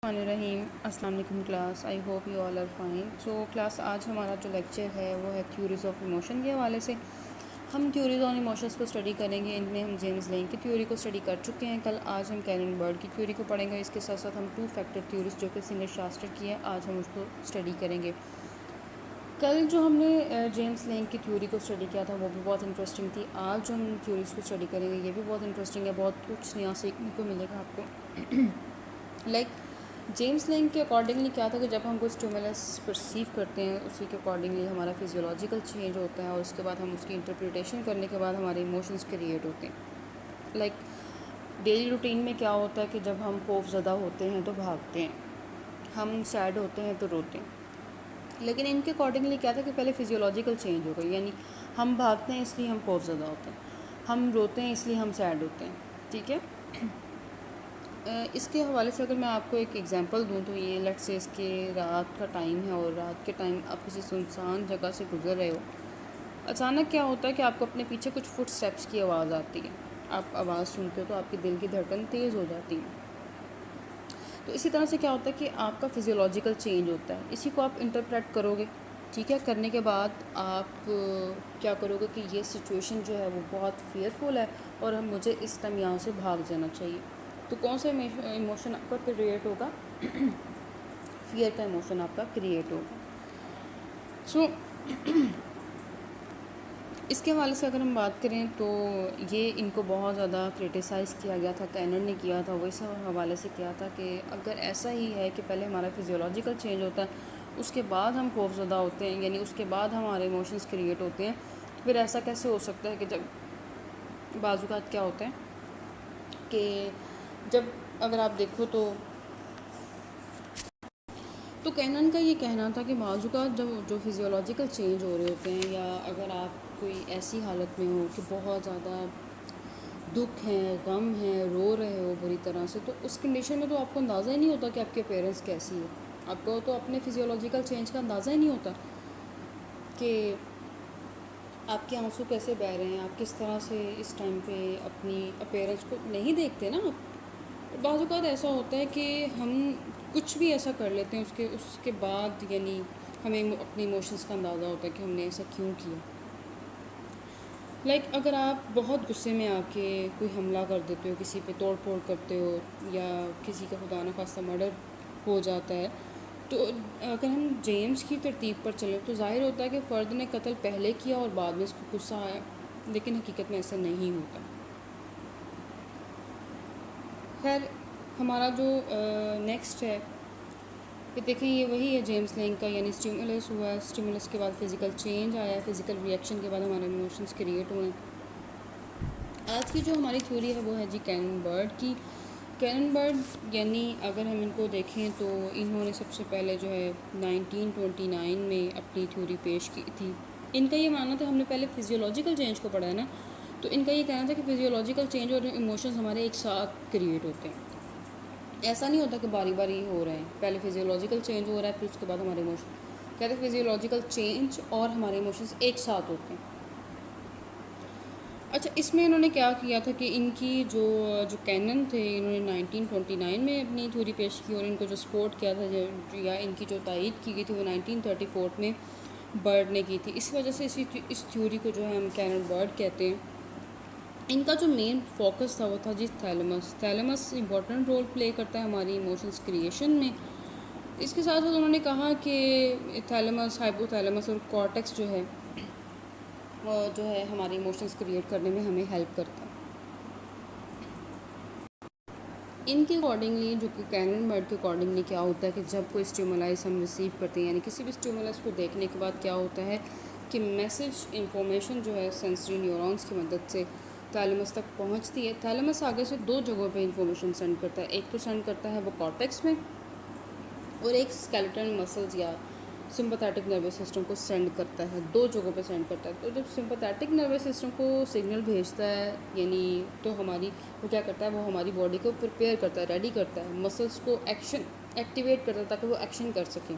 रहीम अस्सलाम वालेकुम class. I hope you all are fine. So class, आज हमारा जो लेक्चर है वो है थ्योरीज ऑफ इमोशन के हवाले से। हम थ्योरीज ऑन इमोशंस को स्टडी करेंगे। इनमें हम जेम्स लेंग की थ्योरी को स्टडी कर चुके हैं कल। आज हम कैनन बर्ड की थ्योरी को पढ़ेंगे। इसके साथ साथ हम टू फैक्टर थ्योरीज जो कि सिंगर शास्त्र की है, आज हम उसको स्टडी करेंगे। कल जो हमने जेम्स लेंग की थ्योरी को स्टडी किया था वो भी बहुत इंटरेस्टिंग थी। आज जो हम थ्योरीज को स्टडी करेंगे ये भी बहुत इंटरेस्टिंग है, बहुत कुछ नया सीखने को मिलेगा आपको। लाइक जेम्स लेंग के अकॉर्डिंगली क्या था कि जब हम कोई स्टिमुलस परसीव करते हैं उसी के अकॉर्डिंगली हमारा फिजियोलॉजिकल चेंज होता है और उसके बाद हम उसकी इंटरप्रिटेशन करने के बाद हमारे इमोशंस क्रिएट होते हैं। लाइक डेली रूटीन में क्या होता है कि जब हम खौफज़दा होते हैं तो भागते हैं, हम सैड होते हैं तो रोते हैं। लेकिन इनके अकॉर्डिंगली क्या था कि पहले फिजियोलॉजिकल चेंज हो गई, यानी हम भागते हैं इसलिए हम खौफज़दा होते हैं, हम रोते हैं इसलिए हम सैड होते हैं। ठीक है। इसके हवाले से अगर मैं आपको एक एग्जांपल दूं तो ये लेट्स से इसके रात का टाइम है और रात के टाइम आप किसी सुनसान जगह से गुज़र रहे हो। अचानक क्या होता है कि आपको अपने पीछे कुछ फुट स्टेप्स की आवाज़ आती है। आप आवाज़ सुनते हो तो आपके दिल की धड़कन तेज़ हो जाती है। तो इसी तरह से क्या होता है कि आपका फिजियोलॉजिकल चेंज होता है। इसी को आप इंटरप्रेट करोगे। ठीक है। करने के बाद आप क्या करोगे कि ये सिचुएशन जो है वो बहुत फियरफुल है और हम मुझे इस टाइम यहाँ से भाग जाना चाहिए। तो कौन सा इमोशन आपका क्रिएट होगा? फियर का इमोशन आपका क्रिएट होगा। सो इसके हवाले से अगर हम बात करें तो ये इनको बहुत ज़्यादा क्रिटिसाइज़ किया गया था, कैनन ने किया था। वो इस हवाले से किया था कि अगर ऐसा ही है कि पहले हमारा फिजियोलॉजिकल चेंज होता है उसके बाद हम खौफज़दा होते हैं, यानी उसके बाद हमारे इमोशंस क्रिएट होते हैं, फिर ऐसा कैसे हो सकता है कि जब बाज़ात क्या होता है कि जब अगर आप देखो तो कैनन का ये कहना था कि बाज़ात जब जो फिजियोलॉजिकल चेंज हो रहे होते हैं, या अगर आप कोई ऐसी हालत में हो कि बहुत ज़्यादा दुख है, गम है, रो रहे हो बुरी तरह से, तो उस कंडीशन में तो आपको अंदाज़ा ही नहीं होता कि आपके पेरेंट्स कैसी है। आपको तो अपने फिजियोलॉजिकल चेंज का अंदाज़ा ही नहीं होता कि आपके आंसू कैसे बह रहे हैं, आप किस तरह से इस टाइम पे अपनी अपेयरेंस को नहीं देखते ना आप। बाज़ औक़ात ऐसा होता है कि हम कुछ भी ऐसा कर लेते हैं उसके बाद यानी हमें अपने इमोशंस का अंदाज़ा होता है कि हमने ऐसा क्यों किया। लाइक अगर आप बहुत गुस्से में आके कोई हमला कर देते हो, किसी पे तोड़ फोड़ करते हो, या किसी का खुदा न खास्ता मर्डर हो जाता है, तो अगर हम जेम्स की तरतीब पर चलें तो ज़ाहिर होता है कि फ़र्द ने कत्ल पहले किया और बाद में इसको गुस्सा आया, लेकिन हकीकत में ऐसा नहीं होता। खैर, हमारा जो नेक्स्ट है कि देखें, ये वही है जेम्स लेंग का, यानी स्टिमुलस हुआ, स्टिमुलस के बाद फ़िज़िकल चेंज आया, फ़िज़िकल रिएक्शन के बाद हमारे इमोशंस क्रिएट हुए। आज की जो हमारी थ्योरी है वो है जी कैनन बर्ड की। कैनन बर्ड यानी अगर हम इनको देखें तो इन्होंने सबसे पहले जो है 1929 में अपनी थ्योरी पेश की थी। इनका ये मानना था, हमने पहले फिजियोलॉजिकल चेंज को पढ़ा है ना, तो इनका ये कहना था कि फिजियोलॉजिकल चेंज और इमोशंस हमारे एक साथ क्रिएट होते हैं। ऐसा नहीं होता कि बारी बारी हो रहे हैं, पहले फिजियोलॉजिकल चेंज हो रहा है फिर उसके बाद हमारे इमोशन। कहते हैं फिजियोलॉजिकल चेंज और हमारे इमोशंस एक साथ होते हैं। अच्छा, इसमें इन्होंने क्या किया था कि इनकी जो जो कैनन थे, इन्होंने 1929 में अपनी थ्योरी पेश की और इनको जो सपोर्ट किया था या इनकी जो तायीद की गई थी वो 1934 में बर्ड ने की थी। इस वजह से इस थ्योरी को जो है हम कैनन बर्ड कहते हैं। इनका जो मेन फोकस था वो था जी thalamus. Thalamus important role play करता है हमारी इमोशंस क्रिएशन में। इसके साथ साथ उन्होंने कहा कि थैलेमस, हाइपोथैलेमस और कॉर्टेक्स जो है हमारे इमोशंस क्रिएट करने में हमें हेल्प करता है। इनके अकॉर्डिंगली, जो कि कैनन बर्ड के अकॉर्डिंगली क्या होता है कि जब कोई स्टिमुलाइज हम रिसीव करते हैं, यानी किसी भी स्टिमुलस को देखने के बाद क्या होता है कि मैसेज इंफॉर्मेशन जो है सेंसरी न्यूरॉन्स की मदद से थैलेमस तक पहुंचती है। थैलेमस आगे से दो जगहों पे इंफॉर्मेशन सेंड करता है। एक तो सेंड करता है वो कॉर्टेक्स में, और एक स्केलेटल मसल्स या सिंपैथेटिक नर्वस सिस्टम को सेंड करता है। दो जगहों पे सेंड करता है। तो जब सिंपैथेटिक नर्वस सिस्टम को सिग्नल भेजता है, यानी तो वो क्या करता है, वो हमारी बॉडी को प्रिपेयर करता है, रेडी करता है, मसल्स को एक्टिवेट करता है ताकि वो एक्शन कर सकें।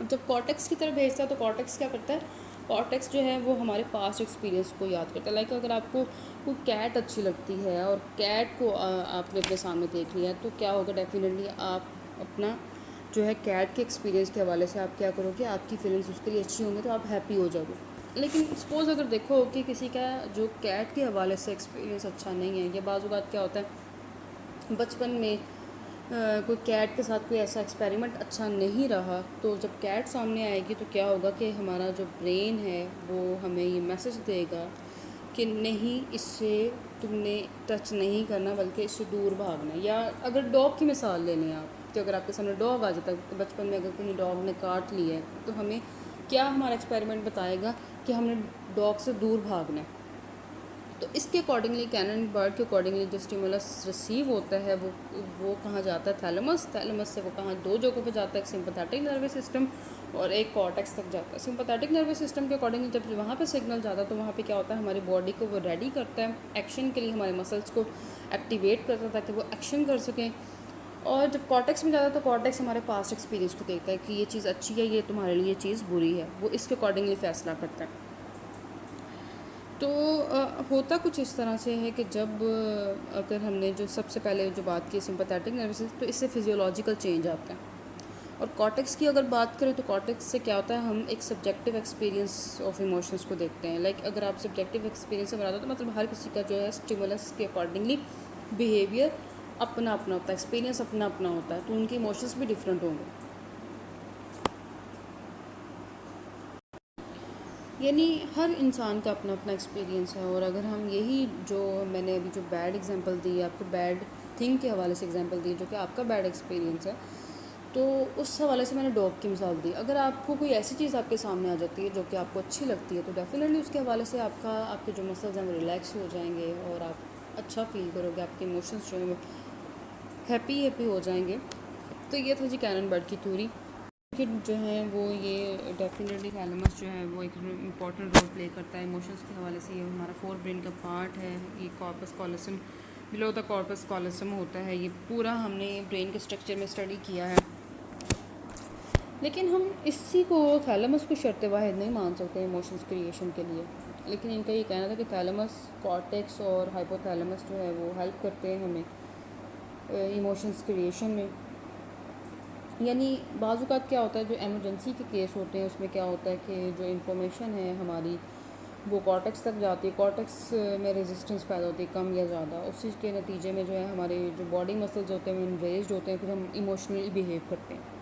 जब कॉर्टेक्स की तरफ भेजता है तो कॉर्टेक्स क्या करता है, कॉर्टेक्स जो है वो हमारे पास्ट एक्सपीरियंस को याद करता है। लाइक अगर आपको कोई कैट अच्छी लगती है और कैट को आपने अपने सामने देख लिया, तो क्या होगा, डेफिनेटली आप अपना जो है कैट के एक्सपीरियंस के हवाले से आप क्या करोगे, आपकी फीलिंग्स उसके लिए अच्छी होंगी तो आप हैप्पी हो जाओगे। लेकिन सपोज़ अगर देखो कि किसी का जो कैट के हवाले से एक्सपीरियंस अच्छा नहीं है, या बाज़ बात क्या होता है बचपन में कोई कैट के साथ कोई ऐसा एक्सपेरिमेंट अच्छा नहीं रहा, तो जब कैट सामने आएगी तो क्या होगा कि हमारा जो ब्रेन है वो हमें ये मैसेज देगा कि नहीं, इससे तुमने टच नहीं करना बल्कि इससे दूर भागना। या अगर डॉग की मिसाल ले लें आप, कि अगर आपके सामने डॉग आ जाता है, तो बचपन में अगर कहीं डॉग ने काट लिया है तो हमें क्या हमारा एक्सपेरिमेंट बताएगा कि हमने डॉग से दूर भागना है। तो इसके अकॉर्डिंगली कैनन बर्ड के अकॉर्डिंगली जो स्टिमुलस रिसीव होता है वो कहाँ जाता है, थैलेमस से वो कहाँ, दो जगहों पे जाता है, एक सिंपैथेटिक नर्वस सिस्टम और एक कॉर्टेक्स तक जाता है। सिंपैथेटिक नर्वस सिस्टम के अकॉर्डिंगली जब वहाँ पे सिग्नल जाता है तो वहाँ पे क्या होता है, हमारी बॉडी को वो रेडी करता है एक्शन के लिए, हमारे मसल्स को एक्टिवेट करता है ताकि वो एक्शन कर सकें। और जब कॉर्टेक्स में जाता है तो कॉर्टेक्स हमारे पास्ट एक्सपीरियंस को देखता है कि ये चीज़ अच्छी है, ये तुम्हारे लिए चीज़ बुरी है, वो इसके अकॉर्डिंगली फ़ैसला करता है। तो होता कुछ इस तरह से है कि जब अगर हमने जो सबसे पहले जो बात की सिंपैथेटिक नर्वस सिस्टम, तो इससे फिजियोलॉजिकल चेंज आता है। और कॉर्टेक्स की अगर बात करें तो कॉर्टेक्स से क्या होता है, हम एक सब्जेक्टिव एक्सपीरियंस ऑफ इमोशंस को देखते हैं। लाइक अगर आप सब्जेक्टिव एक्सपीरियंस से बनाते हो तो मतलब हर किसी का जो है स्टिमुलस के अकॉर्डिंगली बिहेवियर अपना अपना होता है, एक्सपीरियंस अपना अपना होता है, तो उनके इमोशंस भी डिफरेंट होंगे। यानी हर इंसान का अपना अपना एक्सपीरियंस है। और अगर हम यही जो मैंने अभी जो बैड एग्जांपल दी, आपको बैड थिंग के हवाले से एग्जांपल दी जो कि आपका बैड एक्सपीरियंस है, तो उस हवाले से मैंने डॉग की मिसाल दी। अगर आपको कोई ऐसी चीज़ आपके सामने आ जाती है जो कि आपको अच्छी लगती है तो डेफिनेटली उसके हवाले से आपके जो मसल्स हैं वो रिलैक्स हो जाएंगे और आप अच्छा फील करोगे, आपके इमोशंस जो हैं वो हैप्पी हो जाएंगे। तो ये था जी कैनन बर्ड की थ्योरी कि जो है वो ये डेफिनेटली थैलेमस जो है वो एक इम्पॉर्टेंट रोल प्ले करता है इमोशंस के हवाले से। ये हमारा फोर ब्रेन का पार्ट है, ये corpus callosum, below the corpus callosum होता है। ये पूरा हमने ब्रेन के स्ट्रक्चर में स्टडी किया है, लेकिन हम इसी को थैलेमस को शर्त वाहिद नहीं मान सकते इमोशंस क्रिएशन के लिए। लेकिन इनका ये कहना था कि थैलेमस, कॉर्टेक्स और हाइपोथैलेमस जो है वो हेल्प करते हैं हमें इमोशंस क्रिएशन में। यानी बाज़-औक़ात क्या होता है, जो एमरजेंसी के केस होते हैं उसमें क्या होता है कि जो इन्फॉर्मेशन है हमारी वो कॉर्टेक्स तक जाती है, कॉर्टेक्स में रेजिस्टेंस पैदा होती है कम या ज़्यादा, उसी के नतीजे में जो है हमारे जो बॉडी मसल्स होते हैं वो इन्वेज्ड होते हैं, फिर हम इमोशनली बिहेव करते हैं।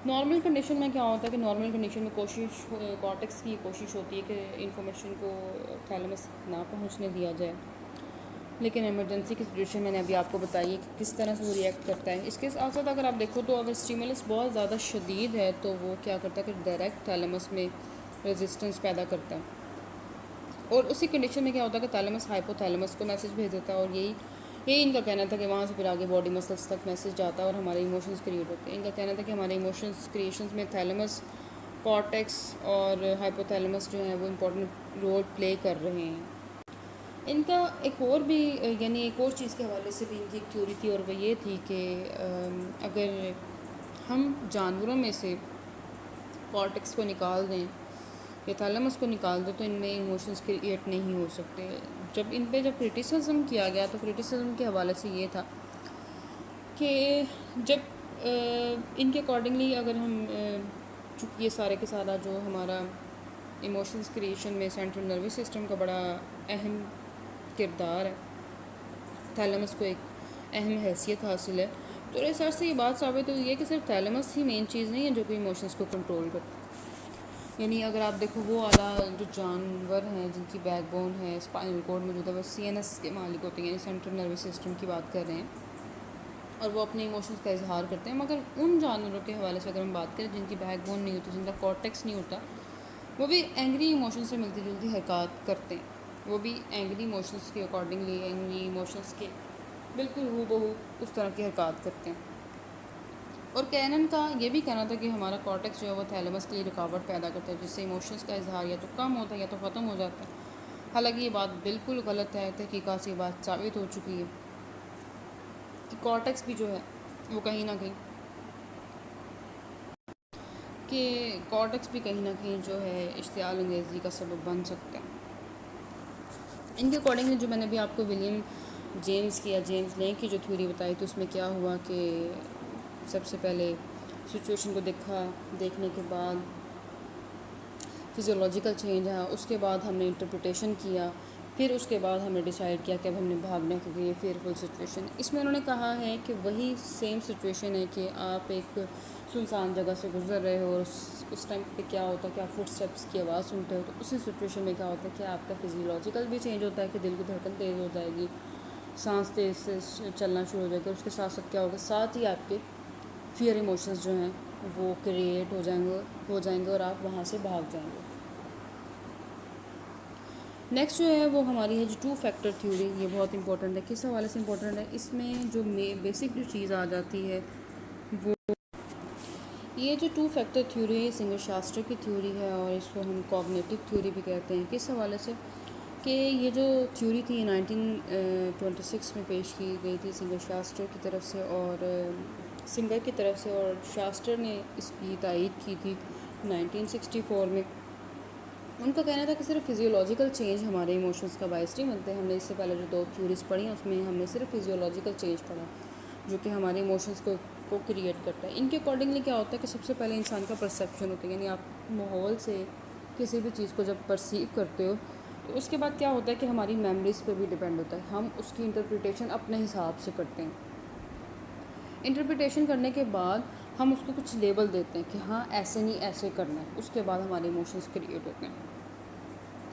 नॉर्मल कंडीशन में क्या होता है कि नॉर्मल कंडीशन में कॉर्टेक्स की कोशिश होती है कि इन्फॉर्मेशन को थैलेमस ना पहुँचने दिया जाए। लेकिन इमरजेंसी की सिचुएशन मैंने अभी आपको बताई कि किस तरह से वो रिएक्ट करता है। इसके साथ साथ अगर आप देखो तो अगर स्टिमुलस बहुत ज़्यादा शदीद है तो वो क्या करता है कि डायरेक्ट थैलेमस में रेजिस्टेंस पैदा करता है। और उसी कंडीशन में क्या होता है कि थैलेमस हाइपोथैलेमस को मैसेज भेज देता है, और यही इनका कहना था कि वहाँ से फिर आगे बॉडी मसल्स तक मैसेज जाता है और हमारे इमोशंस क्रिएट होते हैं। इनका कहना था कि हमारे इमोशंस क्रिएशंस में थैलेमस, कॉर्टेक्स और हाइपोथैलेमस जो है वो इम्पोर्टेंट रोल प्ले कर रहे हैं। इनका एक और भी यानी एक और चीज़ के हवाले से भी इनकी एक थ्योरी थी, और वो ये थी कि अगर हम जानवरों में से कॉर्टेक्स को निकाल दें या थैलेमस को निकाल दें तो इनमें इमोशंस क्रिएट नहीं हो सकते। जब क्रिटिसिज्म किया गया तो क्रिटिसिज्म के हवाले से ये था कि जब इनके अकॉर्डिंगली अगर हम चूँकि ये सारे के सारा जो हमारा इमोशंस क्रिएशन में सेंट्रल नर्वस सिस्टम का बड़ा अहम किरदार है, थैलेमस को एक अहम हैसियत हासिल है, तो रिसर्च से ये बात साबित हुई है कि सिर्फ थैलेमस ही मेन चीज़ नहीं है जो कि इमोशंस को कंट्रोल करता है। यानी अगर आप देखो वो वाला जो जानवर हैं जिनकी बैकबोन है, स्पाइनल कॉर्ड मौजूद है, वो CNS के मालिक होते हैं, यानी सेंट्रल नर्वस सिस्टम की बात कर रहे हैं, और वो अपने इमोशंस का इजहार करते हैं। मगर उन जानवरों के हवाले से अगर हम बात करें जिनकी बैकबोन नहीं होती, जिनका कॉर्टेक्स नहीं होता, वो भी एंग्री इमोशन से मिलती जुलती हरकत करते हैं, वो भी एंग्री इमोशंस के अकॉर्डिंगली, एंग्री इमोशंस के बिल्कुल हूबहू उस तरह की हरकत करते हैं। और कैनन का ये भी कहना था कि हमारा कॉर्टेक्स जो है वो थैलेमस के लिए रुकावट पैदा करता है, जिससे इमोशंस का इजहार या तो कम होता है या तो ख़त्म हो जाता है। हालांकि ये बात बिल्कुल गलत है, तहकीकात से ये बात साबित हो चुकी है कि कॉर्टेक्स भी जो है वो कहीं ना कहीं जो है इश्तियाल अंगेज़ी का सबब बन सकता है। इनके अकॉर्डिंगली जो मैंने भी आपको विलियम जेम्स लेंक की जो थ्योरी बताई थी उसमें क्या हुआ कि सबसे पहले सिचुएशन को देखने के बाद फिज़ियोलॉजिकल चेंज है, उसके बाद हमने इंटरप्रिटेशन किया, फिर उसके बाद हमने डिसाइड किया कि अब हमने भागना है क्योंकि ये फेयरफुल सिचुएशन। इसमें उन्होंने कहा है कि वही सेम सिचुएशन है कि आप एक सुनसान जगह से गुजर रहे हो और उस टाइम पे क्या होता है कि आप फुट स्टेप्स की आवाज़ सुनते हो, तो उसी सिचुएशन में क्या होता है कि आपका फिज़ियोलॉजिकल भी चेंज होता है कि दिल की धड़कन तेज़ हो जाएगी, सांस तेज़ से चलना शुरू हो जाएगा। उसके साथ साथ क्या होगा, साथ ही आपके फियर इमोशंस जो हैं वो क्रिएट हो जाएंगे और आप वहाँ से भाग जाएंगे। नेक्स्ट जो है वो हमारी है जो 2 फैक्टर थ्योरी। ये बहुत इंपॉर्टेंट है। किस हवाले से इंपॉर्टेंट है, इसमें जो बेसिक जो चीज़ आ जाती है वो ये जो 2 फैक्टर थ्योरी है, सिंगर शास्त्र की थ्योरी है और इसको हम कॉग्निटिव थ्योरी भी कहते हैं। किस हवाले से कि ये जो थ्योरी थी 1926 में पेश की गई थी सिंगर शास्त्र की तरफ से और सिंगर की तरफ से, और शास्त्र ने इसकी तायीद की थी 1964 में। उनका कहना था कि सिर्फ फिजियोलॉजिकल चेंज हमारे इमोशंस का बायस नहीं बनते। हमने इससे पहले जो 2 थ्योरीज पढ़ी हैं उसमें हमने सिर्फ फिजियोलॉजिकल चेंज पढ़ा जो कि हमारे इमोशंस को क्रिएट करता है। इनके अकॉर्डिंगली क्या होता है कि सबसे पहले इंसान का परसेप्शन होता है, यानी आप माहौल से किसी भी चीज़ को जब परसीव करते हो तो उसके बाद क्या होता है कि हमारी मेमोरीज़ पे भी डिपेंड होता है। हम उसकी इंटरप्रिटेशन अपने हिसाब से करते हैं। इंटरप्रिटेशन करने के बाद हम उसको कुछ लेबल देते हैं कि हाँ ऐसे नहीं ऐसे करना है, उसके बाद हमारे इमोशंस क्रिएट होते हैं।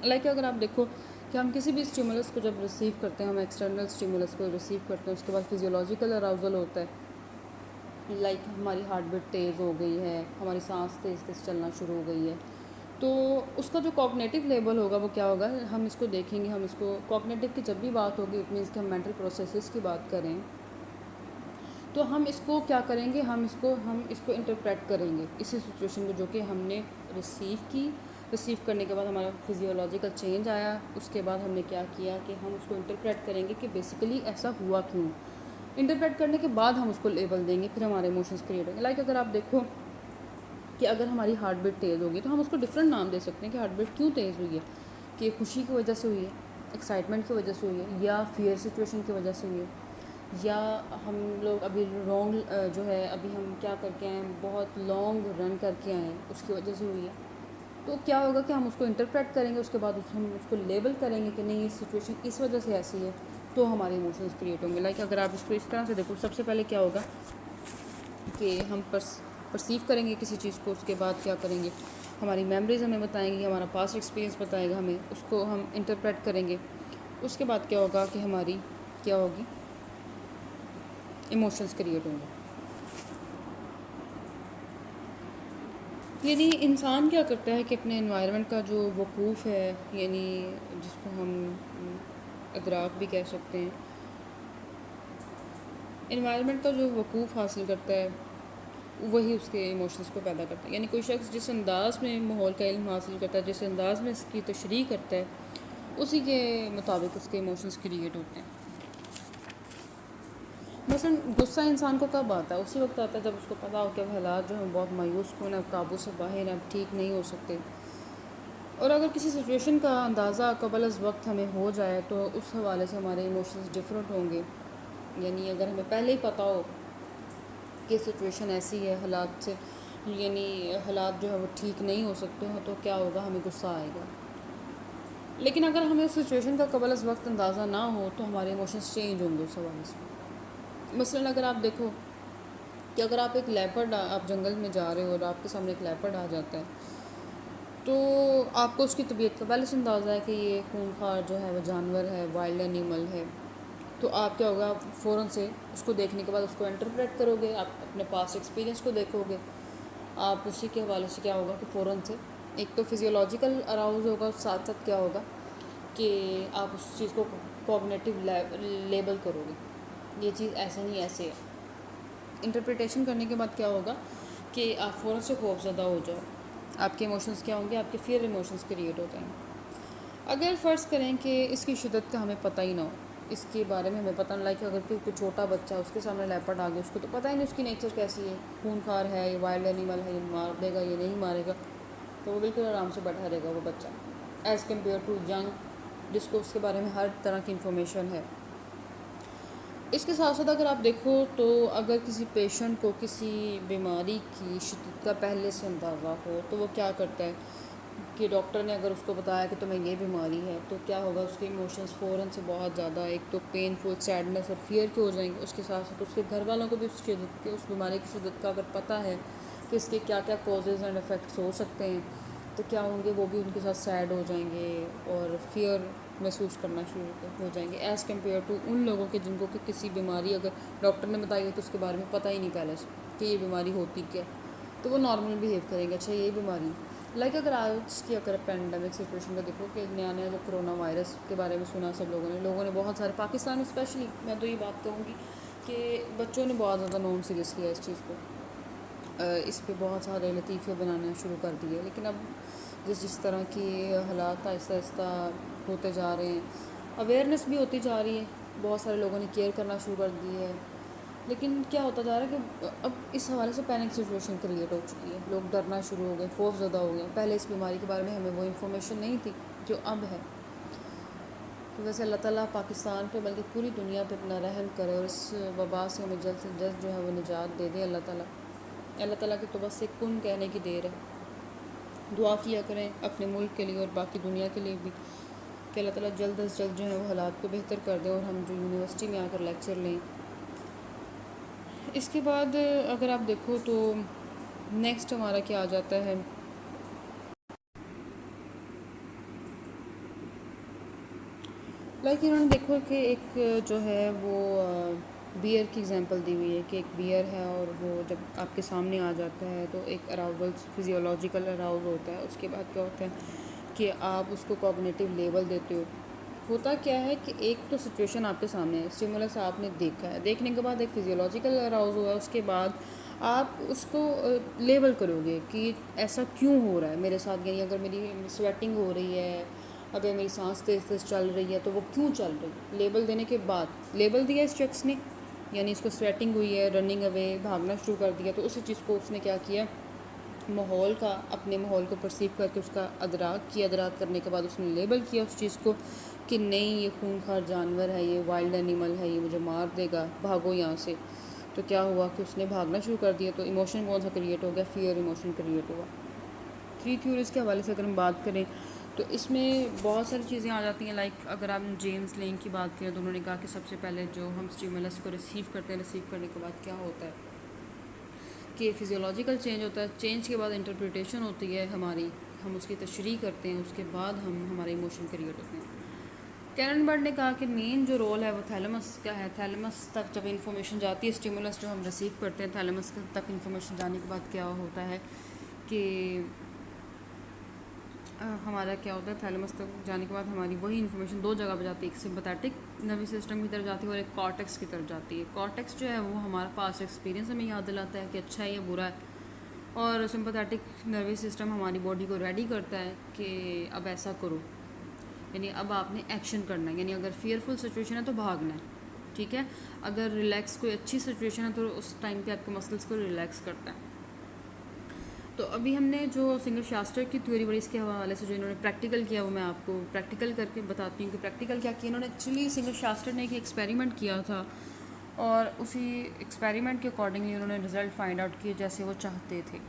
लाइक अगर आप देखो कि हम किसी भी स्टिमुलस को जब रिसीव करते हैं, हम एक्सटर्नल स्टिमुलस को रिसीव करते हैं, उसके बाद फिजियोलॉजिकल अराउजल होता है। लाइक हमारी हार्ट बीट तेज़ हो गई है, हमारी सांस तेज़ तेज़ चलना शुरू हो गई है, तो उसका जो कॉग्निटिव लेवल होगा वो क्या होगा, हम इसको देखेंगे। हम इसको कॉग्निटिव की जब भी बात होगी इट मीन्स कि हम मेंटल प्रोसेसेस की बात करें तो हम इसको क्या करेंगे, हम इसको इंटरप्रेट करेंगे इसी सिचुएशन को जो कि हमने रिसीव करने के बाद हमारा फिजियोलॉजिकल चेंज आया। उसके बाद हमने क्या किया कि हम उसको इंटरप्रेट करेंगे कि बेसिकली ऐसा हुआ क्यों। इंटरप्रेट करने के बाद हम उसको लेबल देंगे, फिर हमारे इमोशंस क्रिएट होंगे। लाइक अगर आप देखो कि अगर हमारी हार्ट बीट तेज़ होगी तो हम उसको डिफरेंट नाम दे सकते हैं कि हार्ट बीट क्यों तेज़ हुई है, कि खुशी की वजह से हुई है, एक्साइटमेंट की वजह से हुई है, या फियर सिचुएशन की वजह से हुई है, या हम लोग अभी जो है अभी हम क्या करके आए हैं, बहुत लॉन्ग रन करके आए हैं उसकी वजह से हुई है। तो क्या होगा कि हम उसको इंटरप्रेट करेंगे, उसके बाद हम उसको लेबल करेंगे कि नहीं ये सिचुएशन इस वजह से ऐसी है, तो हमारे इमोशंस क्रिएट होंगे। लाइक अगर आप इसको इस तरह से देखो, सबसे पहले क्या होगा कि हम परसीव करेंगे किसी चीज़ को, उसके बाद क्या करेंगे, हमारी मेमोरीज हमें बताएंगी, हमारा पास्ट एक्सपीरियंस बताएगा हमें, उसको हम इंटरप्रेट करेंगे। उसके बाद क्या होगा कि हमारी क्या होगी, इमोशंस क्रिएट होंगे। यानी इंसान क्या करता है कि अपने एनवायरनमेंट का जो वकूफ़ है, यानी जिसको हम इदराक भी कह सकते हैं, एनवायरनमेंट का जो वकूफ़ हासिल करता है वही उसके इमोशंस को पैदा करता है। यानी कोई शख्स जिस अंदाज़ में माहौल का इल्म हासिल करता है, जिस अंदाज़ में इसकी तशरीह करता है, उसी के मुताबिक उसके इमोशंस क्रिएट होते हैं। मसलन गुस्सा इंसान को कब आता है, उसी वक्त आता है जब उसको पता हो कि अब हालात जो हैं बहुत मायूस कौन है, अब काबू से बाहर हैं, अब ठीक नहीं हो सकते। और अगर किसी सिचुएशन का अंदाज़ा कबल अज़ वक्त हमें हो जाए तो उस हवाले से हमारे इमोशंस डिफरेंट होंगे। यानी अगर हमें पहले ही पता हो कि सिचुएशन ऐसी है, हालात से यानी हालात जो है वो ठीक नहीं हो सकते हो, तो क्या होगा, हमें गुस्सा आएगा। लेकिन अगर हमें उस सिचुएशन का कबल अज़ वक्त अंदाज़ा ना हो तो हमारे इमोशंस चेंज होंगे उस हवाले से। मसलन अगर आप देखो कि अगर आप एक लेपर्ड, आप जंगल में जा रहे हो और आपके सामने एक लेपर्ड आ जाता है, तो आपको उसकी तबीयत का पहले से अंदाज़ा है कि ये खूंखार जो है वो जानवर है, वाइल्ड एनिमल है, तो आप क्या होगा, फ़ौरन से उसको देखने के बाद उसको इंटरप्रेट करोगे, आप अपने पास्ट एक्सपीरियंस को देखोगे, आप उसी के हवाले से क्या होगा कि फ़ौरन से एक तो फिज़ियोलॉजिकल अराउज होगा, साथ साथ क्या होगा कि आप उस चीज़ को कॉग्निटिव लेबल करोगे, ये चीज़ ऐसे नहीं ऐसे है। इंटरप्रिटेशन करने के बाद क्या होगा कि आप फ़ौरन से खौफज़दा हो जाओ, आपके इमोशंस क्या होंगे, आपके फियर इमोशंस क्रिएट हो जाएंगे। अगर फ़र्ज़ करें कि इसकी शिद्दत का हमें पता ही ना हो, इसके बारे में हमें पता नहीं, लाइक अगर कोई छोटा बच्चा उसके सामने लेपर्ड आ गया, उसको तो पता ही नहीं उसकी नेचर कैसी है, खूनखार है, ये वाइल्ड एनिमल है, ये मार देगा, ये नहीं मारेगा, तो वो बिल्कुल आराम से बैठा रहेगा वो बच्चा, एज़ कम्पेयर टू यंग जिसको उसके बारे में हर तरह की इंफॉर्मेशन है। इसके साथ साथ अगर आप देखो तो अगर किसी पेशेंट को किसी बीमारी की शिद्दत का पहले से अंदाज़ा हो तो वो क्या करता है कि डॉक्टर ने अगर उसको बताया कि तुम्हें ये बीमारी है तो क्या होगा, उसके इमोशंस फ़ौरन से बहुत ज़्यादा एक तो पेनफुल, सैडनेस और फियर के हो जाएंगे। उसके साथ साथ उसके घर वालों को भी उस शिद्दत के, उस बीमारी की शिद्दत का अगर पता है कि इसके क्या क्या कॉजेज़ एंड इफ़ेक्ट्स हो सकते हैं तो क्या होंगे, वो भी उनके साथ सैड हो जाएंगे और फियर महसूस करना शुरू हो जाएंगे एज़ कम्पेयर टू उन लोगों के जिनको कि किसी बीमारी अगर डॉक्टर ने बताई हो तो उसके बारे में पता ही नहीं पहले से कि ये बीमारी होती क्या, तो वो नॉर्मल बिहेव करेंगे। अच्छा ये बीमारी अगर आज की अगर पेंडेमिक सिचुएशन का देखो कि नया नया जो कोरोना वायरस के बारे में सुना सब लोगों ने बहुत सारे, पाकिस्तान में स्पेशली मैं तो ये बात कहूँगी कि बच्चों ने बहुत ज़्यादा नॉन सीरियस लिया इस चीज़ को, इस पे बहुत सारे लतीफ़े बनाने शुरू कर दिए। लेकिन अब जिस तरह की हालात आहिस्ता आहिस्ता होते जा रहे हैं, अवेयरनेस भी होती जा रही है, बहुत सारे लोगों ने केयर करना शुरू कर दी है। लेकिन क्या होता जा रहा है कि अब इस हवाले से पैनिक सिचुएशन क्रिएट हो चुकी है, लोग डरना शुरू हो गए, खौफ ज़्यादा हो गए। पहले इस बीमारी के बारे में हमें वो इन्फॉर्मेशन नहीं थी जो अब है। तो वैसे अल्लाह ताला पाकिस्तान पे बल्कि पूरी दुनिया पे अपना रहम करे और इस वबा से हमें जल्द से जल्द जो है वो निजात दे दे अल्लाह ताला की तो बस एक कुन कहने की देर है। दुआ किया करें अपने मुल्क के लिए और बाकी दुनिया के लिए भी कि अल्लाह ताला जल्द से जल्द जो है वो हालात को बेहतर कर दे और हम जो यूनिवर्सिटी में आकर लेक्चर लें। इसके बाद अगर आप देखो तो नेक्स्ट हमारा क्या आ जाता है, इन्होंने देखो कि एक जो है वो बियर की एग्जांपल दी हुई है कि एक बियर है और वो जब आपके सामने आ जाता है तो एक अराउजल, फिजियोलॉजिकल अराउज होता है। उसके बाद क्या होता है कि आप उसको कॉग्निटिव लेवल देते हो। होता क्या है कि एक तो सिचुएशन आपके सामने है, स्टिमुलस आपने देखा है, देखने के बाद एक फिजियोलॉजिकल अराउज हुआ है, उसके बाद आप उसको लेबल करोगे कि ऐसा क्यों हो रहा है मेरे साथ। यानी अगर मेरी स्वेटिंग हो रही है, अगर मेरी सांस तेज़ तेज़ चल रही है तो वो क्यों चल रही है। लेबल देने के बाद, लेबल दिया इस शख्स ने, यानी इसको स्वेटिंग हुई है, रनिंग अवे, भागना शुरू कर दिया, तो उसी चीज़ को उसने क्या किया, माहौल का, अपने माहौल को परसीव करके उसका अदराक किया, अदराक करने के बाद उसने लेबल किया उस चीज़ को कि नहीं ये खूंखार जानवर है, ये वाइल्ड एनिमल है, ये मुझे मार देगा, भागो यहाँ से। तो क्या हुआ कि उसने भागना शुरू कर दिया। तो इमोशन कौन सा क्रिएट हो गया, फियर इमोशन क्रिएट हुआ। थ्री थ्योरीज़ के हवाले से अगर हम बात करें तो इसमें बहुत सारी चीज़ें आ जाती हैं। अगर आप जेम्स लेंग की बात करें तो उन्होंने कहा कि सबसे पहले जो हम स्टिमुलस को रिसीव करते हैं, रिसीव करने के बाद क्या होता है कि फ़िज़ियोलॉजिकल चेंज होता है, चेंज के बाद इंटरप्रिटेशन होती है हमारी, हम उसकी तशरीह करते हैं, उसके बाद हम हमारे इमोशन क्रिएट होते हैं। कैरन बर्ड ने कहा कि मेन जो रोल है वो थैलेमस का है। थैलेमस तक जब इन्फॉर्मेशन जाती है, स्टिमुलस जो हम रिसीव करते हैं, थैलेमस तक इन्फॉर्मेशन जाने के बाद क्या होता है कि हमारा क्या होता है, थैलेमस तक जाने के बाद हमारी वही इन्फॉर्मेशन दो जगह पर जाती है, एक सिंपैथेटिक नर्वस सिस्टम की तरफ जाती है और एक कॉर्टेक्स की तरफ जाती है। कॉर्टेक्स जो है वो हमारा पास्ट एक्सपीरियंस हमें याद दिलाता है कि अच्छा है या बुरा है, और सिंपैथेटिक नर्वस सिस्टम हमारी बॉडी को रेडी करता है कि अब ऐसा करो, यानी अब आपने एक्शन करना है। यानी अगर फियरफुल सिचुएशन है तो भागना है, ठीक है। अगर रिलैक्स कोई अच्छी सिचुएशन है तो उस टाइम पे आपके मसल्स को रिलैक्स करता है। तो अभी हमने जो सिंगर शास्त्र की थ्योरी बड़ी, इसके हवाले से जो इन्होंने प्रैक्टिकल किया वो मैं आपको प्रैक्टिकल करके बताती हूँ कि प्रैक्टिकल क्या किया इन्होंने। एक्चुअली सिंगर शास्त्र ने एक एक्सपेरिमेंट किया था और उसी एक्सपेरिमेंट के अकॉर्डिंगली उन्होंने रिज़ल्ट फाइंड आउट किए जैसे वो चाहते थे।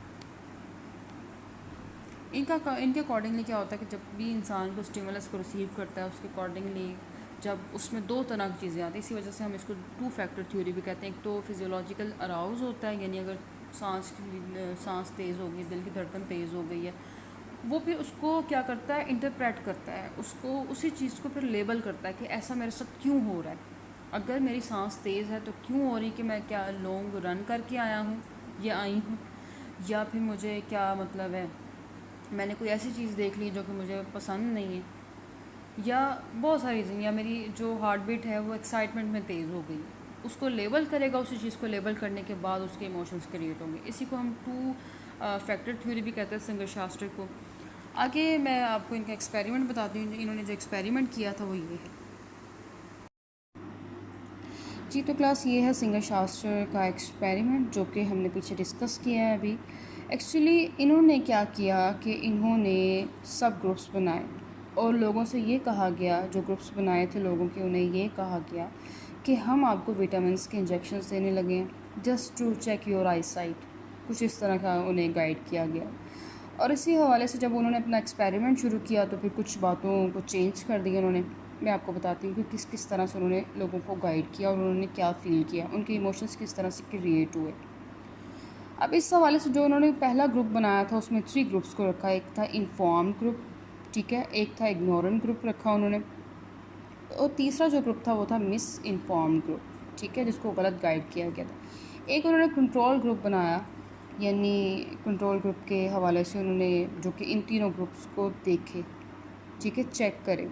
इनके अकॉर्डिंगली क्या होता है कि जब भी इंसान को स्टिमुलस को रिसीव करता है उसके अकॉर्डिंगली जब उसमें दो तरह की चीज़ें आती हैं, इसी वजह से हम इसको टू फैक्टर थ्योरी भी कहते हैं। एक तो फिजियोलॉजिकल अराउज होता है, यानी अगर सांस तेज़ हो गई, दिल की धड़कन तेज़ हो गई है, वो फिर उसको क्या करता है, इंटरप्रेट करता है, उसको उसी चीज़ को फिर लेबल करता है कि ऐसा मेरे साथ क्यों हो रहा है। अगर मेरी सांस तेज़ है तो क्यों हो रही, कि मैं क्या लॉन्ग रन करके आया हूँ या आई हूँ, या फिर मुझे क्या मतलब है मैंने कोई ऐसी चीज़ देख ली जो कि मुझे पसंद नहीं है, या बहुत सारी रीज़न, या मेरी जो हार्ट बीट है वो एक्साइटमेंट में तेज़ हो गई। उसको लेबल करेगा, उसी चीज़ को लेबल करने के बाद उसके इमोशंस क्रिएट होंगे। इसी को हम टू फैक्टर थ्योरी भी कहते हैं सिंगर शास्त्र को। आगे मैं आपको इनका एक्सपेरिमेंट बताती हूँ। इन्होंने जो एक्सपेरिमेंट किया था वो ये है जी। तो क्लास ये है सिंगर शास्त्र का एक्सपेरिमेंट जो कि हमने पीछे डिस्कस किया है अभी। एक्चुअली इन्होंने क्या किया कि इन्होंने सब ग्रुप्स बनाए और लोगों से ये कहा गया, जो ग्रुप्स बनाए थे लोगों के, उन्हें ये कहा गया कि हम आपको विटामिन्स के इंजेक्शंस देने लगे हैं just to check your eyesight. कुछ इस तरह का उन्हें गाइड किया गया। और इसी हवाले से जब उन्होंने अपना एक्सपेरिमेंट शुरू किया तो फिर कुछ बातों को चेंज कर दिया उन्होंने। मैं आपको बताती हूँ कि किस किस तरह से उन्होंने लोगों को गाइड किया और उन्होंने क्या फ़ील किया, उनके इमोशंस किस तरह से क्रिएट हुए। अब इस हवाले से जो उन्होंने पहला ग्रुप बनाया था उसमें 3 ग्रुप्स को रखा। एक था इन्फॉर्म ग्रुप, ठीक है, एक था इग्नोरेंट ग्रुप रखा उन्होंने, और तीसरा जो ग्रुप था वो था मिस इन्फॉर्म ग्रुप, ठीक है, जिसको गलत गाइड किया गया था। एक उन्होंने कंट्रोल ग्रुप बनाया, यानी कंट्रोल ग्रुप के हवाले से उन्होंने जो कि इन तीनों ग्रुप्स को देखे, ठीक है, चेक करें।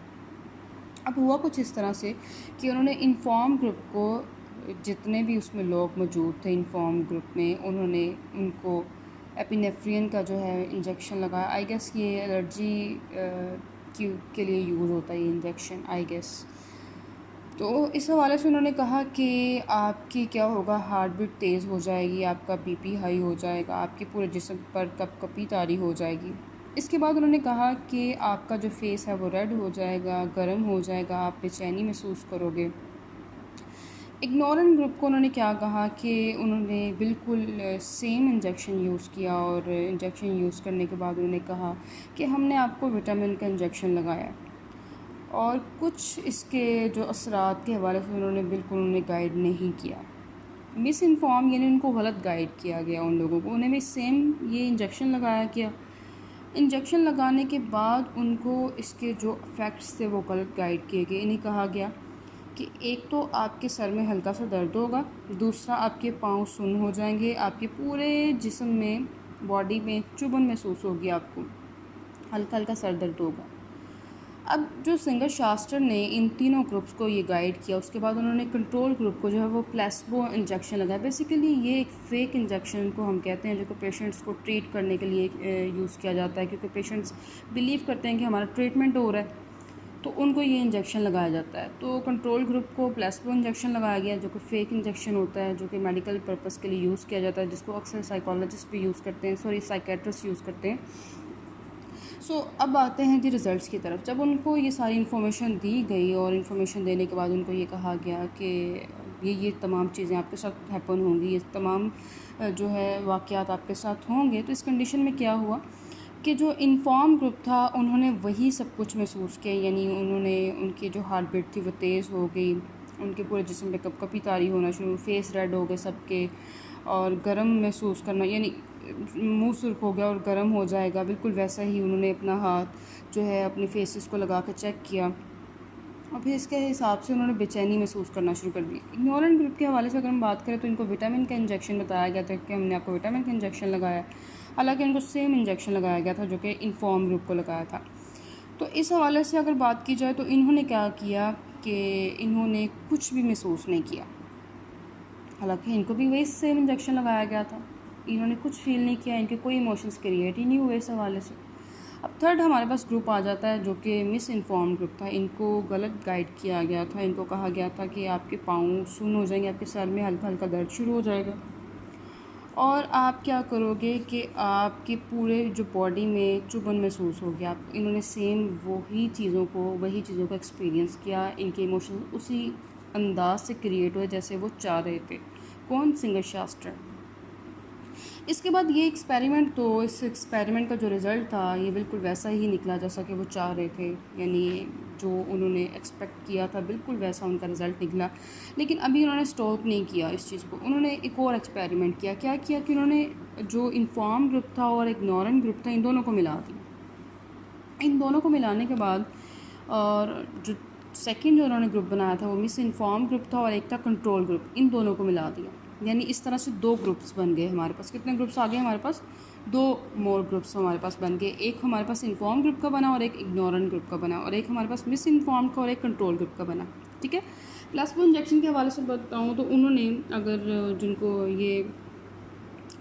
अब हुआ कुछ इस तरह से कि उन्होंने इन्फॉर्म ग्रुप को, जितने भी उसमें लोग मौजूद थे इन्फॉर्म ग्रुप में, उन्होंने उनको एपिनेफ्रिन का जो है इंजेक्शन लगाया। आई गेस ये एलर्जी के लिए यूज़ होता है ये इंजेक्शन, आई गेस। तो इस हवाले से उन्होंने कहा कि आपकी क्या होगा, हार्ट बीट तेज़ हो जाएगी, आपका बीपी हाई हो जाएगा, आपके पूरे जिस्म पर कपकपी तारी हो जाएगी। इसके बाद उन्होंने कहा कि आपका जो फेस है वो रेड हो जाएगा, गर्म हो जाएगा, आप बेचैनी महसूस करोगे। इग्नोरेंट ग्रुप को उन्होंने क्या कहा कि उन्होंने बिल्कुल सेम इंजेक्शन यूज़ किया, और इंजेक्शन यूज़ करने के बाद उन्होंने कहा कि हमने आपको विटामिन का इंजेक्शन लगाया, और कुछ इसके जो असरात के हवाले से उन्होंने बिल्कुल उन्हें गाइड नहीं किया। मिस इन्फॉर्म यानी उनको गलत गाइड किया गया उन लोगों को। उन्हें भी सेम ये इंजेक्शन लगाया गया। इंजेक्शन लगाने के बाद उनको इसके जो इफ़ेक्ट्स थे वो गलत गाइड किए गए। इन्हें कहा गया कि एक तो आपके सर में हल्का सा दर्द होगा, दूसरा आपके पाँव सुन्न हो जाएंगे, आपके पूरे जिस्म में, बॉडी में चुभन महसूस होगी, आपको हल्का हल्का सर दर्द होगा। अब जो सिंगर शास्त्र ने इन तीनों ग्रुप्स को ये गाइड किया, उसके बाद उन्होंने कंट्रोल ग्रुप को जो है वो प्लेसबो इंजेक्शन लगाया। बेसिकली ये एक फ़ेक इंजेक्शन को हम कहते हैं, जो कि पेशेंट्स को ट्रीट करने के लिए यूज़ किया जाता है, क्योंकि पेशेंट्स बिलीव करते हैं कि हमारा ट्रीटमेंट हो रहा है, तो उनको ये इंजेक्शन लगाया जाता है। तो कंट्रोल ग्रुप को प्लेसबो इंजेक्शन लगाया गया, जो कि फ़ेक इंजेक्शन होता है, जो कि मेडिकल पर्पस के लिए यूज़ किया जाता है, जिसको अक्सर साइकोलॉजिस्ट भी यूज़ करते हैं, साइकेट्रिस्ट यूज़ करते हैं। अब आते हैं जी रिज़ल्ट्स की तरफ। जब उनको ये सारी इन्फॉर्मेशन दी गई, और इन्फॉर्मेशन देने के बाद उनको ये कहा गया कि ये तमाम चीज़ें आपके साथ हैपन होंगी, ये तमाम जो है वाक़यात आपके साथ होंगे, तो इस कंडीशन में क्या हुआ कि जो इन्फॉर्म ग्रुप था उन्होंने वही सब कुछ महसूस किया, यानी उनकी जो हार्ट बीट थी वो तेज़ हो गई, उनके पूरे जिस्म पे कपकपी तारी होना शुरू, फेस रेड हो गए सबके, और गर्म महसूस करना, यानी मुंह सुर्ख हो गया और गर्म हो जाएगा, बिल्कुल वैसा ही। उन्होंने अपना हाथ जो है अपने फेसेस को लगा कर चेक किया, और फिर इसके हिसाब से उन्होंने बेचैनी महसूस करना शुरू कर दी। इग्नोरेंट ग्रुप के हवाले से अगर हम बात करें तो इनको विटामिन का इंजेक्शन बताया गया था कि हमने आपको विटामिन का इंजेक्शन लगाया, हालांकि इनको सेम इंजेक्शन लगाया गया था जो कि इन्फॉर्म ग्रुप को लगाया था। तो इस हवाले से अगर बात की जाए तो इन्होंने क्या किया कि इन्होंने कुछ भी महसूस नहीं किया, हालांकि इनको भी वही सेम इंजेक्शन लगाया गया था। इन्होंने कुछ फील नहीं किया, इनके कोई इमोशंस क्रिएट ही नहीं हुए इस हवाले से। अब थर्ड हमारे पास ग्रुप आ जाता है जो कि मिस इन्फॉर्म ग्रुप था। इनको गलत गाइड किया गया था। इनको कहा गया था कि आपके पाँव सुन्न हो जाएंगे, आपके सर में हल्का हल्का दर्द शुरू हो जाएगा, और आप क्या करोगे कि आपके पूरे जो बॉडी में चुभन महसूस होगी। आप इन्होंने सेम वही चीज़ों को एक्सपीरियंस किया। इनके इमोशन उसी अंदाज से क्रिएट हुए जैसे वो चाह रहे थे। कौन? सिंगर शास्त्र। इसके बाद ये एक्सपेरिमेंट, तो इस एक्सपेरिमेंट का जो रिज़ल्ट था ये बिल्कुल वैसा ही निकला जैसा कि वो चाह रहे थे, यानी जो उन्होंने एक्सपेक्ट किया था बिल्कुल वैसा उनका रिज़ल्ट निकला। लेकिन अभी उन्होंने स्टॉप नहीं किया इस चीज़ को। उन्होंने एक और एक्सपेरिमेंट किया। क्या किया कि उन्होंने जो इन्फॉर्म ग्रुप था और इग्नोरेंट ग्रुप था, इन दोनों को मिला दिया। इन दोनों को मिलाने के बाद, और जो सेकंड जो उन्होंने ग्रुप बनाया था वो मिस इन्फॉर्म ग्रुप था, और एक था कंट्रोल ग्रुप, इन दोनों को मिला दिया। यानी इस तरह से 2 ग्रुप्स बन गए हमारे पास। कितने ग्रुप्स आ गए हमारे पास? 2 मोर ग्रुप्स हमारे पास बन गए। एक हमारे पास इन्फॉर्म ग्रुप का बना और एक इग्नोरेंट ग्रुप का बना, और एक हमारे पास मिस इन्फॉर्म का और एक कंट्रोल ग्रुप का बना। ठीक है। प्लेसबो इंजेक्शन के हवाले से बताऊँ तो उन्होंने, अगर जिनको ये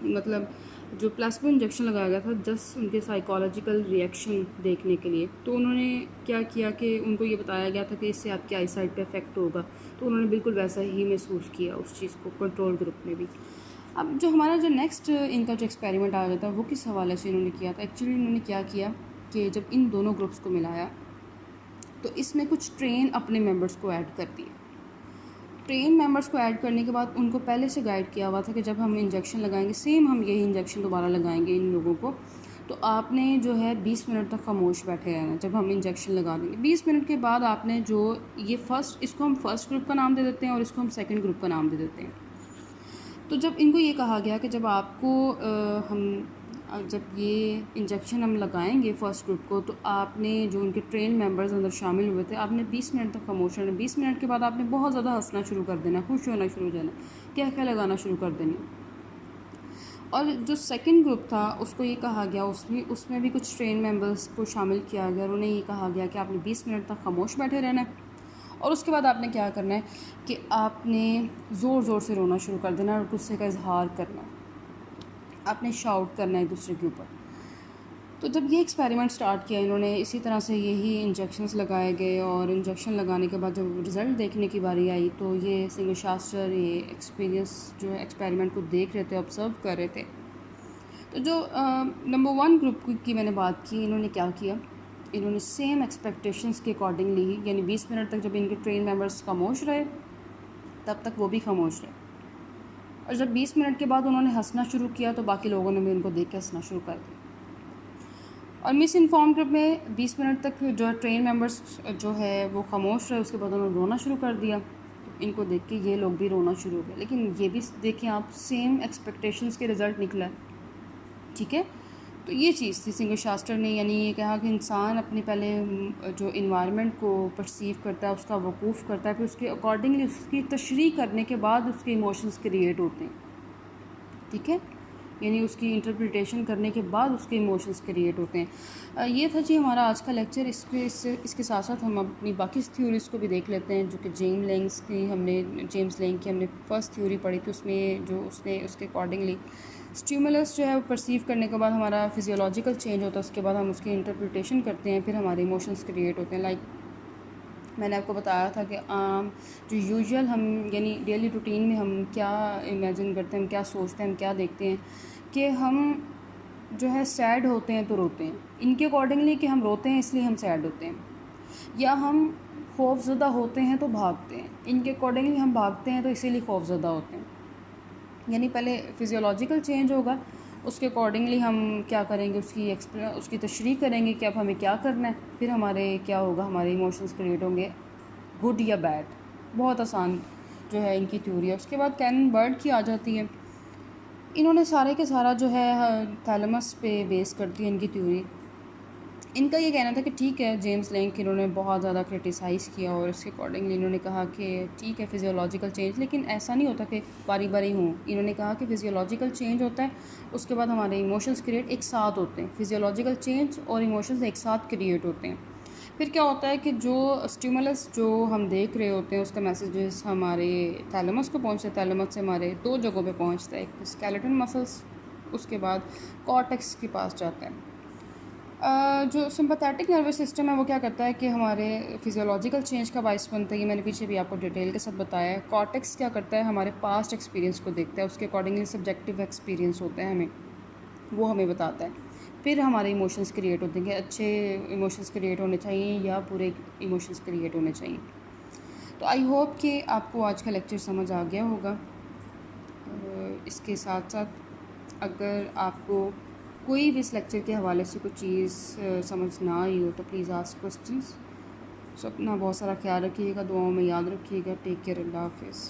मतलब जो प्लेसबो इंजेक्शन लगाया गया था जस्ट उनके साइकोलॉजिकल रिएक्शन देखने के लिए, तो उन्होंने क्या किया कि उनको ये बताया गया था कि इससे आपकी आई साइट पे इफेक्ट होगा, तो उन्होंने बिल्कुल वैसा ही महसूस किया उस चीज़ को, कंट्रोल ग्रुप में भी। अब जो हमारा जो नेक्स्ट इनका जो एक्सपेरिमेंट आ गया था वो किस हवाले से इन्होंने किया था। एक्चुअली इन्होंने क्या किया कि जब इन दोनों ग्रुप्स को मिलाया तो इसमें कुछ ट्रेन अपने मेम्बर्स को ऐड कर दिए। ट्रेन मेंबर्स को ऐड करने के बाद उनको पहले से गाइड किया हुआ था कि जब हम इंजेक्शन लगाएंगे सेम हम यही इंजेक्शन दोबारा लगाएंगे इन लोगों को, तो आपने जो है 20 मिनट तक खामोश बैठे रहना जब हम इंजेक्शन लगा देंगे। 20 मिनट के बाद आपने जो ये इसको हम फर्स्ट ग्रुप का नाम दे देते हैं और इसको हम सेकंड ग्रुप का नाम दे देते हैं। तो जब इनको ये कहा गया कि जब आपको जब ये इंजेक्शन हम लगाएंगे फ़र्स्ट ग्रुप को, तो आपने जो उनके ट्रेन मेंबर्स अंदर शामिल हुए थे आपने 20 मिनट तक खामोश रहना। 20 मिनट के बाद आपने बहुत ज़्यादा हंसना शुरू कर देना, खुश होना शुरू हो जाना, क्या क्या लगाना शुरू कर देना। और जो सेकंड ग्रुप था उसको ये कहा गया, उसमें भी कुछ ट्रेन मेंबर्स को शामिल किया गया और उन्हें ये कहा गया कि आपने 20 मिनट तक खामोश बैठे रहना है और उसके बाद आपने क्या करना है कि आपने ज़ोर ज़ोर से रोना शुरू कर देना और गुस्से का इजहार करना है, आपने शाउट करना है एक दूसरे के ऊपर। तो जब ये एक्सपेरिमेंट स्टार्ट किया इन्होंने, इसी तरह से यही इंजेक्शन्स लगाए गए और इंजेक्शन लगाने के बाद जब रिज़ल्ट देखने की बारी आई तो ये सिंगर शास्त्र ये जो है एक्सपेरिमेंट को देख रहे थे, ऑब्ज़र्व कर रहे थे। तो जो नंबर 1 ग्रुप की मैंने बात की, इन्होंने क्या किया, इन्होंने सेम एक्सपेक्टेशंस के अकॉर्डिंगली ही, यानी 20 मिनट तक जब इनके ट्रेन मेंबर्स खामोश रहे तब तक वो भी खामोश रहे, और जब 20 मिनट के बाद उन्होंने हंसना शुरू किया तो बाकी लोगों ने भी उनको देख के हंसना शुरू कर दिया। और मिस इन्फॉर्म ग्रुप में 20 मिनट तक जो ट्रेन मेंबर्स जो है वो खामोश रहे, उसके बाद उन्होंने रोना शुरू कर दिया, तो इनको देख के ये लोग भी रोना शुरू हो गए। लेकिन ये भी देखें आप, सेम एक्सपेक्टेशंस के रिज़ल्ट निकला है, ठीक है। तो ये चीज़ थी सिंगर शास्त्र ने, यानी ये कहा कि इंसान अपने पहले जो इन्वायरमेंट को परसीव करता है, उसका वकूफ़ करता है, फिर उसके अकॉर्डिंगली उसकी तशरीह करने के बाद उसके इमोशंस क्रिएट होते हैं, ठीक है, यानी उसकी इंटरप्रिटेशन करने के बाद उसके इमोशंस क्रिएट होते हैं। ये था जी हमारा आज का लेक्चर। इसके साथ साथ हम अपनी बाकी थ्योरीज़ को भी देख लेते हैं, जो कि जेम्स लैंग की हमने फर्स्ट थ्योरी पढ़ी थी, उसमें जो उसके अकॉर्डिंगली स्टिमुलस जो है वो परसीव करने के बाद हमारा फिजियोलॉजिकल चेंज होता है, उसके बाद हम उसकी इंटरप्रिटेशन करते हैं, फिर हमारे इमोशंस क्रिएट होते हैं। लाइक मैंने आपको बताया था कि जो यूजुअल हम यानी डेली रूटीन में हम क्या इमेजिन करते हैं, हम क्या सोचते हैं, हम क्या देखते हैं कि हम जो है सैड होते हैं तो रोते हैं, इनके अकॉर्डिंगली कि हम रोते हैं इसलिए हम सैड होते हैं, या हम खौफज़दा होते हैं तो भागते हैं, इनके अकॉर्डिंगली हम भागते हैं तो इसीलिए खौफज़दा होते हैं। यानी पहले फिजियोलॉजिकल चेंज होगा, उसके अकॉर्डिंगली हम क्या करेंगे, उसकी तशरीह करेंगे कि अब हमें क्या करना है, फिर हमारे क्या होगा, हमारे इमोशंस क्रिएट होंगे, गुड या बैड। बहुत आसान जो है इनकी थ्योरी है। उसके बाद कैनन बर्ड की आ जाती है, इन्होंने सारे के सारा जो है थैलेमस पे बेस करती है इनकी थ्योरी। इनका ये कहना था कि ठीक है, जेम्स लैंग इन्होंने बहुत ज़्यादा क्रिटिसाइज़ किया और इसके अकॉर्डिंगली इन्होंने कहा कि ठीक है फिजियोलॉजिकल चेंज, लेकिन ऐसा नहीं होता कि बारी बारी हों। इन्होंने कहा कि फिजियोलॉजिकल चेंज होता है, उसके बाद हमारे इमोशंस क्रिएट एक साथ होते हैं, फिजियोलॉजिकल चेंज और इमोशंस एक साथ क्रिएट होते हैं। फिर क्या होता है कि जो स्टिमुलस जो हम देख रहे होते हैं उसका मैसेजेस हमारे थैलेमस को पहुँचता है, थैलेमस से हमारे 2 जगहों पे पहुँचता है, एक स्केलेटन मसल्स, उसके बाद कॉर्टेक्स के पास जाता है। जो सिंपैथेटिक नर्वस सिस्टम है वो क्या करता है कि हमारे फिजियोलॉजिकल चेंज का बायस बनता है, ये मैंने पीछे भी आपको डिटेल के साथ बताया है। कॉर्टेक्स क्या करता है, हमारे पास्ट एक्सपीरियंस को देखता है, उसके अकॉर्डिंगली सब्जेक्टिव एक्सपीरियंस होता है वो हमें बताता है। फिर हमारे इमोशंस क्रिएट होते हैं कि अच्छे इमोशंस क्रिएट होने चाहिए या बुरे इमोशंस क्रिएट होने चाहिए। तो आई होप कि आपको आज का लेक्चर समझ आ गया होगा। इसके साथ साथ अगर आपको कोई भी इस लेक्चर के हवाले से कुछ चीज़ समझ ना आई हो तो प्लीज़ आस्क क्वेश्चंस। सो अपना बहुत सारा ख्याल रखिएगा, दुआओं में याद रखिएगा। टेक केयर, अल्लाह हाफिज़।